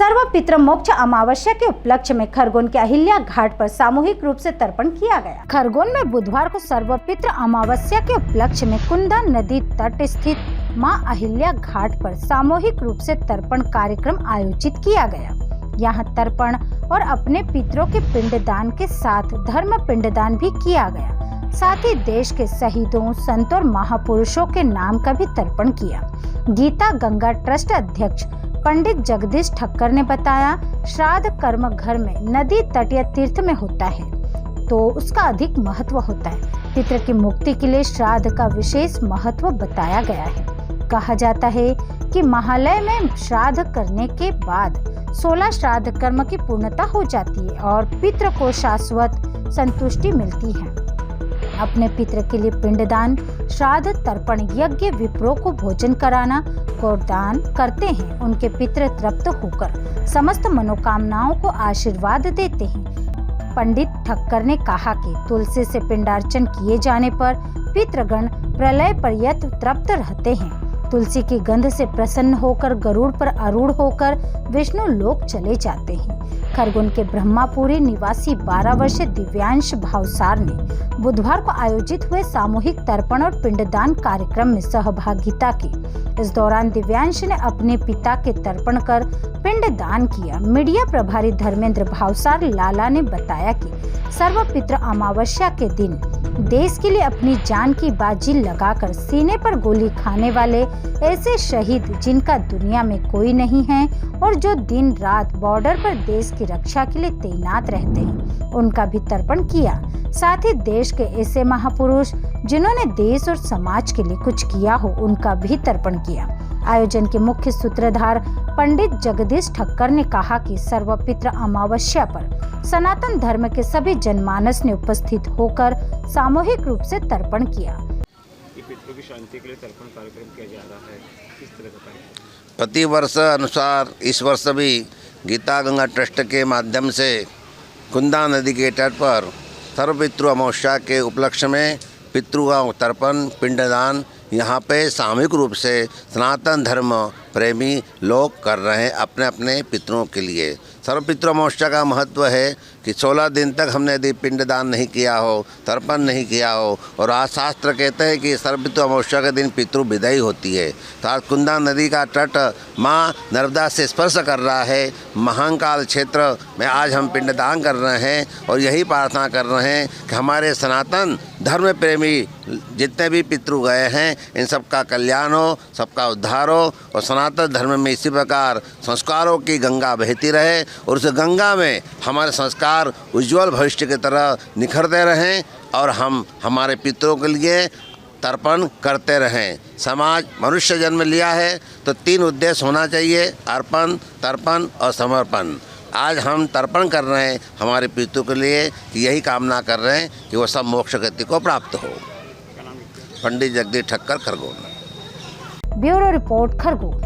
सर्वपितृ मोक्ष अमावस्या के उपलक्ष्य में खरगोन के अहिल्या घाट पर सामूहिक रूप से तर्पण किया गया। खरगोन में बुधवार को सर्वपितृ अमावस्या के उपलक्ष्य में कुंदा नदी तट स्थित मां अहिल्या घाट पर सामूहिक रूप से तर्पण कार्यक्रम आयोजित किया गया। यहाँ तर्पण और अपने पितरों के पिंडदान के साथ धर्म पिंडदान भी किया गया। साथ ही देश के शहीदों, संतों और महापुरुषों के नाम का भी तर्पण किया। गीता गंगा ट्रस्ट अध्यक्ष पंडित जगदीश ठक्कर ने बताया, श्राद्ध कर्म घर में नदी तट या तीर्थ में होता है तो उसका अधिक महत्व होता है। पितृ की मुक्ति के लिए श्राद्ध का विशेष महत्व बताया गया है। कहा जाता है कि महालय में श्राद्ध करने के बाद 16 श्राद्ध कर्म की पूर्णता हो जाती है और पितृ को शाश्वत संतुष्टि मिलती है। अपने पितृ के लिए पिंडदान, श्राद्ध, तर्पण, यज्ञ, विप्रों को भोजन कराना, गोदान करते हैं। उनके पितृ तृप्त होकर समस्त मनोकामनाओं को आशीर्वाद देते हैं। पंडित ठक्कर ने कहा कि तुलसी से पिंडार्चन किए जाने पर पितृगण प्रलय पर्यंत तृप्त रहते हैं। तुलसी की गंध से प्रसन्न होकर गरुड़ पर आरूढ़ होकर विष्णु लोक चले जाते हैं। खरगोन के ब्रह्मापुरी निवासी 12 वर्षीय दिव्यांश भावसार ने बुधवार को आयोजित हुए सामूहिक तर्पण और पिंडदान कार्यक्रम में सहभागिता की। इस दौरान दिव्यांश ने अपने पिता के तर्पण कर पिंडदान किया। मीडिया प्रभारी धर्मेंद्र भावसार लाला ने बताया कि सर्वपितृ अमावस्या के दिन देश के लिए अपनी जान की बाजी लगाकर सीने पर गोली खाने वाले ऐसे शहीद जिनका दुनिया में कोई नहीं है और जो दिन रात बॉर्डर पर देश की रक्षा के लिए तैनात रहते हैं, उनका भी तर्पण किया। साथ ही देश के ऐसे महापुरुष जिन्होंने देश और समाज के लिए कुछ किया हो, उनका भी तर्पण किया। आयोजन के मुख्य सूत्रधार पंडित जगदीश ठक्कर ने कहा कि सर्वपितृ अमावस्या पर सनातन धर्म के सभी जनमानस ने उपस्थित होकर सामूहिक रूप से तर्पण किया। पितरों की शांति के लिए तर्पण कार्यक्रम किया जा रहा है, किस तरह का? प्रति वर्ष अनुसार इस वर्ष भी गीता गंगा ट्रस्ट के माध्यम से कुंदा नदी के तट पर सर्वपितृ अमावस्या के उपलक्ष्य में पितृ का तर्पण, पिंडदान यहाँ पे सामूहिक रूप से सनातन धर्म प्रेमी लोग कर रहे हैं अपने अपने पितरों के लिए। सर्वपितृ अमावस्या का महत्व है कि 16 दिन तक हमने यदि पिंडदान नहीं किया हो, तर्पण नहीं किया हो, और आज शास्त्र कहते हैं कि सर्वपितृ अमावस्या के दिन पितृ विदाई होती है। तो आज कुंदा नदी का तट माँ नर्मदा से स्पर्श कर रहा है। महाकाल क्षेत्र में आज हम पिंडदान कर रहे हैं और यही प्रार्थना कर रहे हैं कि हमारे सनातन धर्म प्रेमी जितने भी पितृ गए हैं, इन सबका कल्याण हो, सबका उद्धार हो और सनातन धर्म में इसी प्रकार संस्कारों की गंगा बहती रहे और उस गंगा में हमारे संस्कार उज्जवल भविष्य की तरह निखरते रहें और हम हमारे पितरों के लिए तर्पण करते रहें। समाज मनुष्य जन्म लिया है तो 3 उद्देश्य होना चाहिए: अर्पण, तर्पण और समर्पण। आज हम तर्पण कर रहे हैं हमारे पितरों के लिए कि यही कामना कर रहे हैं कि वो सब मोक्ष गति को प्राप्त हो। पंडित जगदीश ठक्कर, खरगोन। Bureau report, Khargone.